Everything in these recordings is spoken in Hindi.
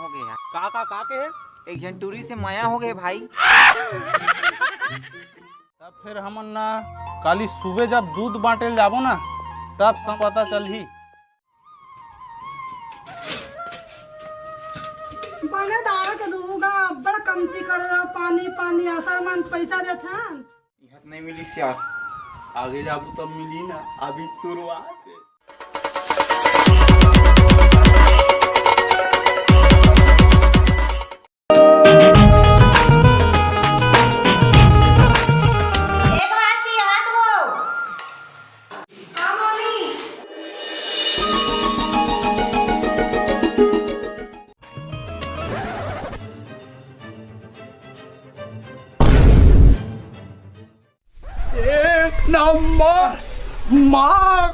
हो गया। का के है? एक जन टूरी से माया हो गए भाई। तब फिर हमन ना काली सुबह जब दूध बांटे जाबो ना तब सब पता चलही। बने डाल के दूंगा बड़ा कमती कर पानी पानी आसमान पैसा देते हैं। यह नहीं मिली यार। आगे जाबू तब मिली ना, अभी शुरुआत है। नंबर माँ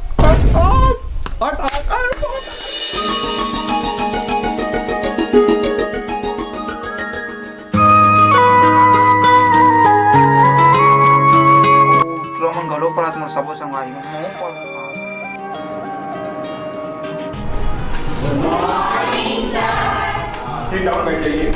हटाकर मन घलो पड़त मोर सबो संगवारी मन सिट डाउन बैठ जाइए।